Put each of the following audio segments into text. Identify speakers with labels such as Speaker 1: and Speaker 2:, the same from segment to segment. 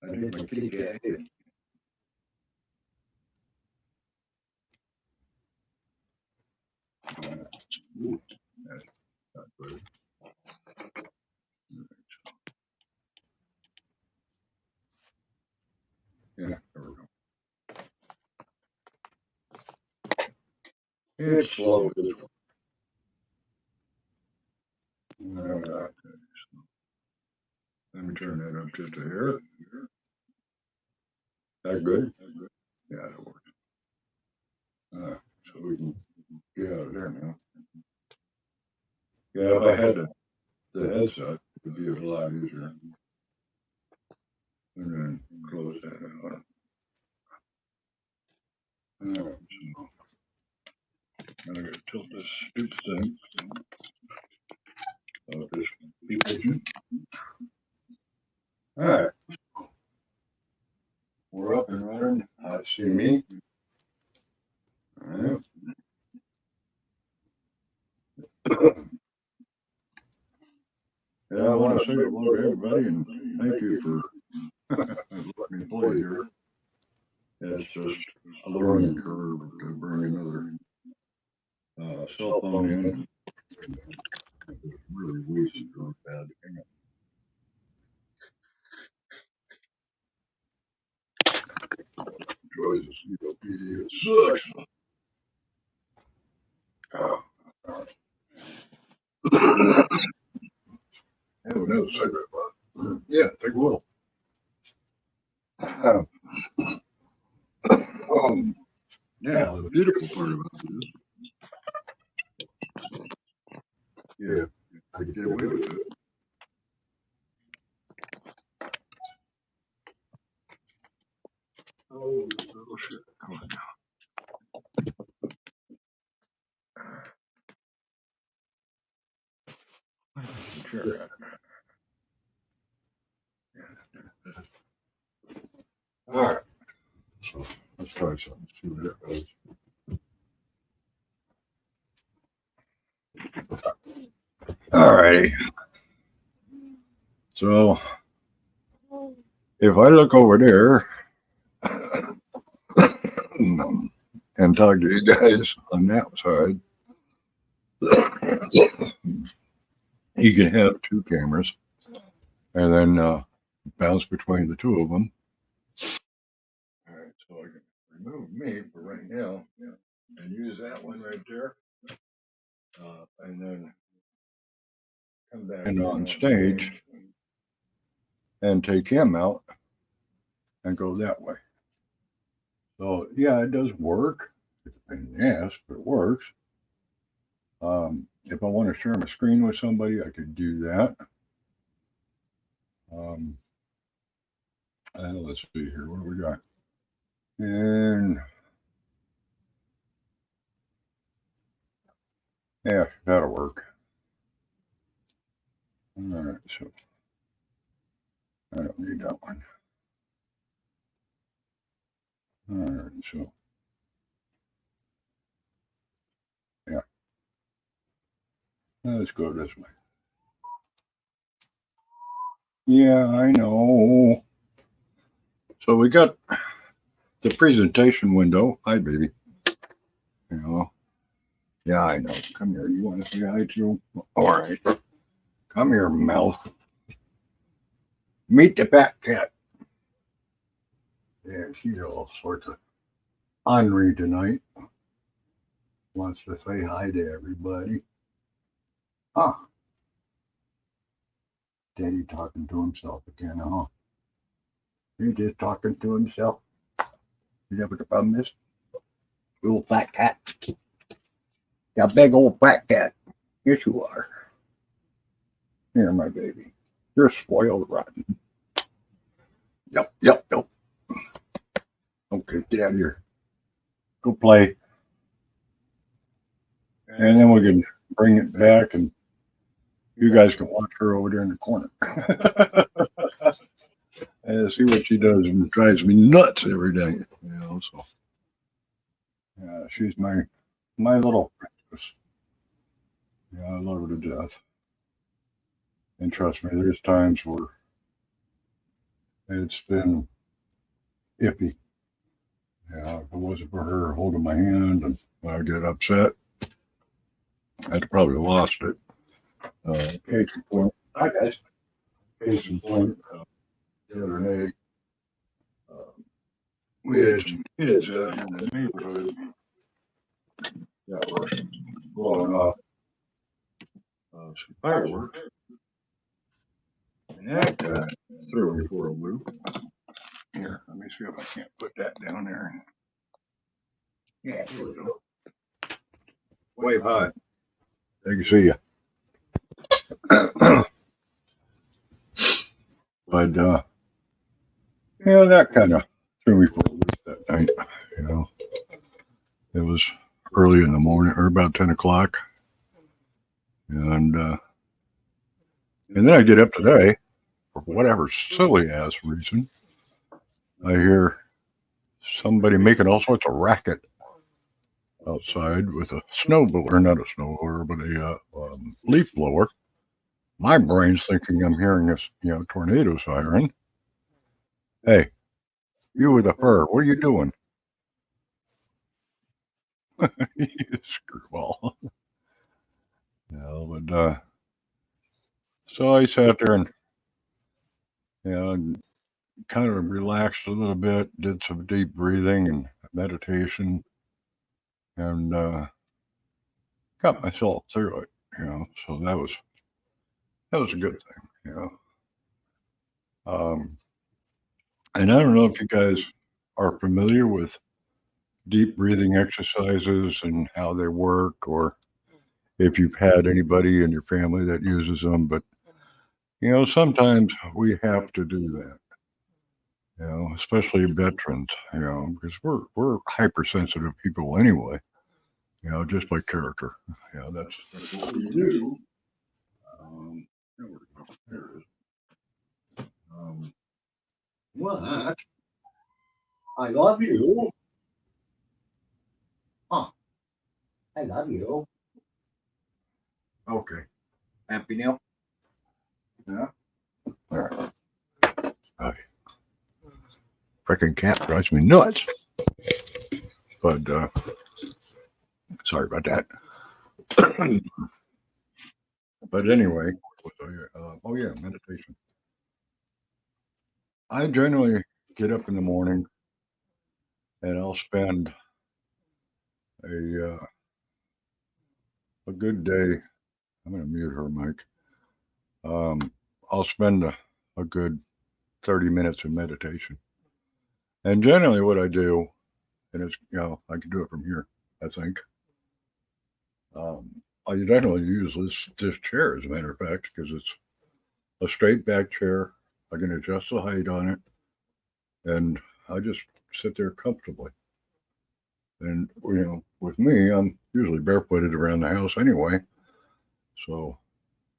Speaker 1: I think my kitty cat ate it. Ooh, that's not good. Yeah, there we go. It's slow. Let me turn that up just a hair. That good? Yeah, that works. So we can get out of there now. Yeah, if I had the headset, it would be a lot easier. And then close that out. Alright, so I gotta tilt this stupid thing. So just be patient. Alright. We're up and running. I see me. Alright. Yeah, I want to say hello to everybody and thank you for letting me play here. It's just a learning curve to bring another cell phone in. It's really wheezing really bad. Hang on. Enjoy this video. It sucks. Oh, have another cigarette butt. Yeah, take a little. Yeah, the beautiful part about this. Yeah, I could get away with it. Oh shit. Come on now. Sure. All right. So let's try something. See what that goes. All right. So if I look over there and talk to you guys on that side, you can have two cameras and then bounce between the two of them. All right, so I can remove me for right now and use that one right there, and then come back in on stage and take him out and go that way. So yeah, it does work. It's a pain in the ass, but it works. If I want to share my screen with somebody, I could do that. Let's see here. What do we got? And yeah, that'll work. All right, so I don't need that one. All right, so yeah, let's go this way. Yeah, I know. So we got the presentation window. Hi, baby. You know. Yeah, I know. Come here. You want to say hi to? All right. Come here, mouth. Meet the fat cat. Yeah, she's all sorts of ornery tonight. Wants to say hi to everybody. Ah. Daddy talking to himself again, huh? He's just talking to himself. You know what the problem is? Little fat cat. Yeah, big old fat cat. Yes, you are. Here, my baby. You're spoiled rotten. Yep. Okay, get out of here. Go play. And then we can bring it back and you guys can watch her over there in the corner. And see what she does and drives me nuts every day. You know, so yeah, she's my little princess. Yeah, I love her to death. And trust me, there's times where it's been iffy. Yeah, if it wasn't for her holding my hand and when I get upset, I'd probably lost it. Case in point, hi guys. Case in point, the other day, we had some kids out here in the neighborhood that were blowing off some fireworks, and that threw me for a loop. Here, let me see if I can't put that down there. Yeah, here we go. Wave high. They can see you. But that kind of threw me for a loop that night. It was early in the morning, or about 10 o'clock, and then I get up today for whatever silly ass reason. I hear somebody making all sorts of racket outside with a snowblower, not a snowblower, but a leaf blower. My brain's thinking I'm hearing a tornado siren. Hey, you with the fur, what are you doing? You screwball. But so I sat there and kind of relaxed a little bit, did some deep breathing and meditation, and got myself through it. So that was a good thing. And I don't know if you guys are familiar with deep breathing exercises and how they work, or if you've had anybody in your family that uses them, but sometimes we have to do that. Especially veterans, because we're hypersensitive people anyway, just by character. That's what we do. There it is. What? I love you. Huh. I love you. Okay. Happy Neil? Yeah. All right. Freaking cat drives me nuts. But sorry about that. But anyway, meditation. I generally get up in the morning and I'll spend a good day. I'm going to mute her mic. I'll spend a good 30 minutes in meditation. And generally what I do, and it's, I can do it from here, I think. I generally use this chair, as a matter of fact, because it's a straight back chair. I can adjust the height on it, and I just sit there comfortably. And with me, I'm usually barefooted around the house anyway, so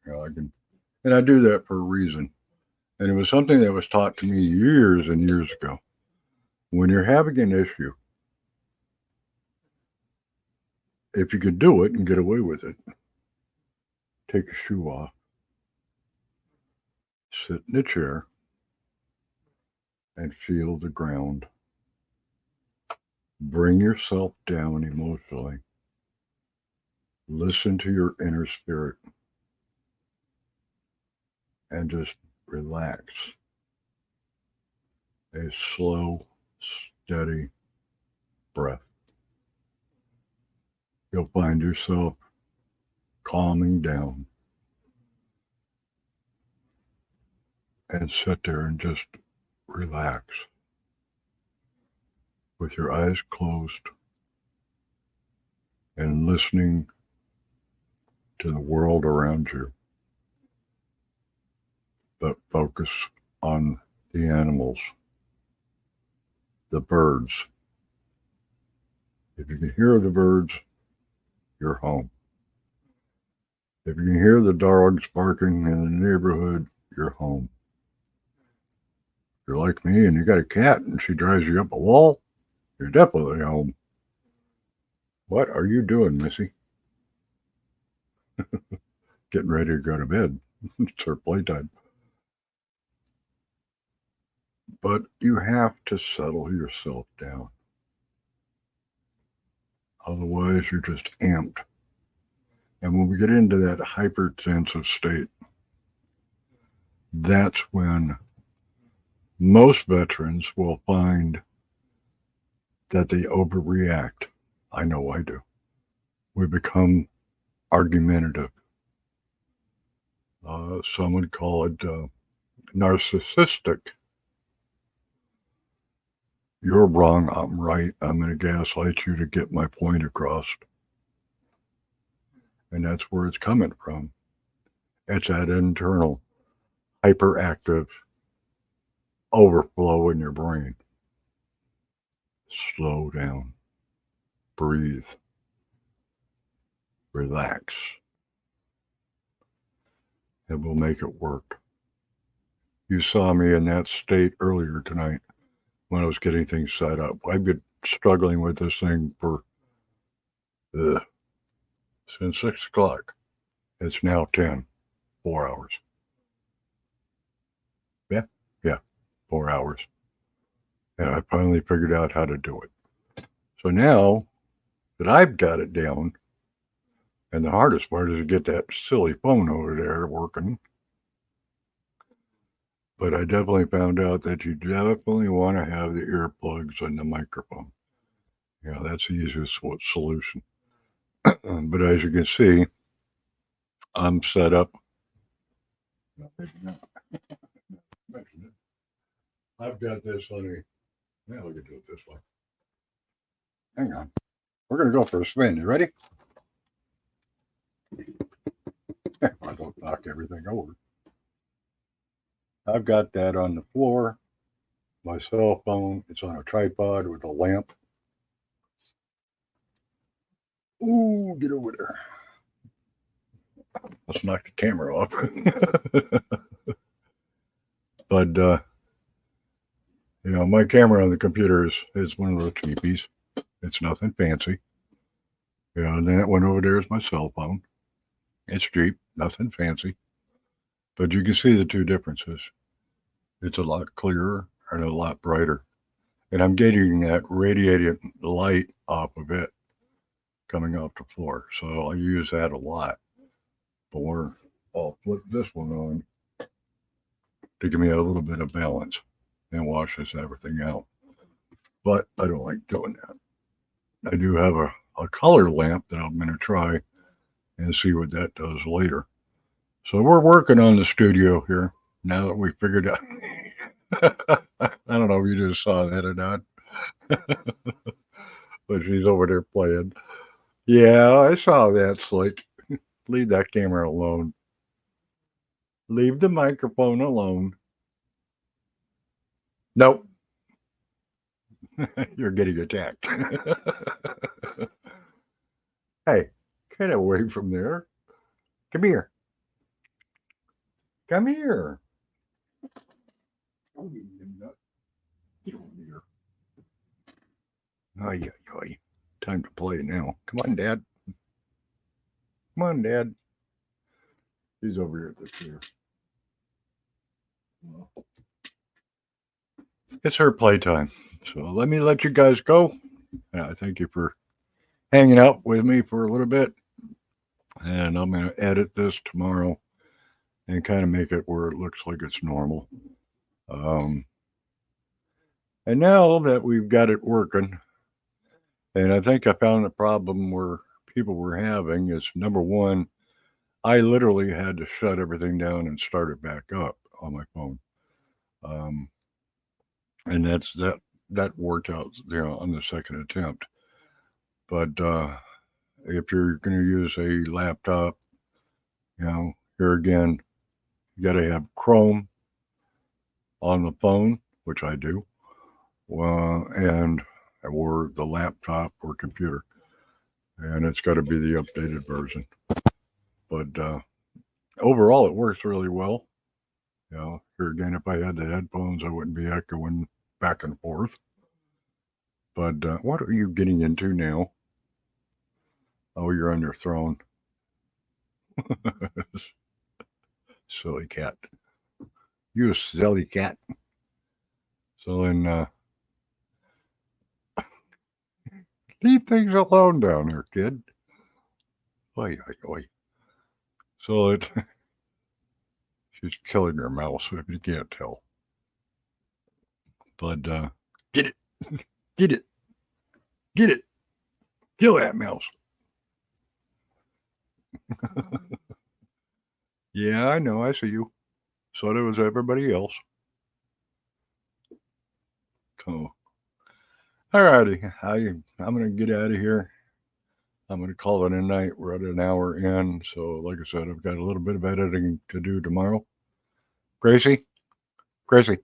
Speaker 1: I can, and I do that for a reason. And it was something that was taught to me years and years ago. When you're having an issue, if you could do it and get away with it, take your shoe off, sit in the chair, and feel the ground. Bring yourself down emotionally. Listen to your inner spirit and just relax. A slow, steady breath. You'll find yourself calming down and sit there and just relax with your eyes closed and listening to the world around you. But focus on the animals, the birds. If you can hear the birds, you're home. If you can hear the dogs barking in the neighborhood, you're home. If you're like me and you got a cat and she drives you up a wall, you're definitely home. What are you doing, Missy? Getting ready to go to bed. It's her playtime. But you have to settle yourself down. Otherwise, you're just amped. And when we get into that hypertensive state, that's when most veterans will find that they overreact. I know I do. We become argumentative. Some would call it narcissistic. You're wrong, I'm right. I'm going to gaslight you to get my point across. And that's where it's coming from. It's that internal hyperactive overflow in your brain. Slow down, breathe, relax, and we'll make it work. You saw me in that state earlier tonight when I was getting things set up. I've been struggling with this thing for since 6 o'clock. It's now 10, 4 hours. Yeah, 4 hours. And I finally figured out how to do it. So now that I've got it down, and the hardest part is to get that silly phone over there working. But I definitely found out that you definitely want to have the earplugs and the microphone. Yeah, that's the easiest solution. But as you can see, I'm set up. I've got this on a. Yeah, we can do it this way. Hang on. We're going to go for a spin. You ready? I don't knock everything over. I've got that on the floor. My cell phone, it's on a tripod with a lamp. Ooh, get over there. Let's knock the camera off. But, my camera on the computer is one of those cheapies. It's nothing fancy. And that one over there is my cell phone. It's cheap, nothing fancy. But you can see the two differences. It's a lot clearer and a lot brighter. And I'm getting that radiated light off of it coming off the floor. So I use that a lot. Or I'll flip this one on to give me a little bit of balance and washes everything out. But I don't like doing that. I do have a color lamp that I'm going to try and see what that does later. So we're working on the studio here now that we figured out. I don't know if you just saw that or not. But she's over there playing. Yeah, I saw that, Slick. Leave that camera alone. Leave the microphone alone. Nope. You're getting attacked. Hey, get away from there. Come here. Come here. Get over here. Ay, ay, ay. Time to play now. Come on, Dad. Come on, Dad. He's over here at the chair. It's her playtime. So let me let you guys go. Thank you for hanging out with me for a little bit. And I'm going to edit this tomorrow and kind of make it where it looks like it's normal. And now that we've got it working, and I think I found the problem where people were having is number one, I literally had to shut everything down and start it back up on my phone. And that worked out, on the second attempt. But if you're going to use a laptop, here again, you got to have Chrome on the phone, which I do, and or the laptop or computer, and it's got to be the updated version. But overall, it works really well. Here again, if I had the headphones, I wouldn't be echoing back and forth. But what are you getting into now? Oh, you're on your throne. Silly cat. You silly cat. So then leave things alone down there, kid. Oi, oi, oi. So she's killing her mouse if you can't tell. But get it, get it, get it, kill that mouse. Yeah, I know, I see you. So does everybody else. So, alrighty, I'm gonna get out of here. I'm gonna call it a night. We're at an hour in, so like I said, I've got a little bit of editing to do tomorrow. Gracie, Gracie,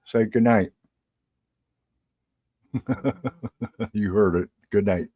Speaker 1: say good night. You heard it. Good night.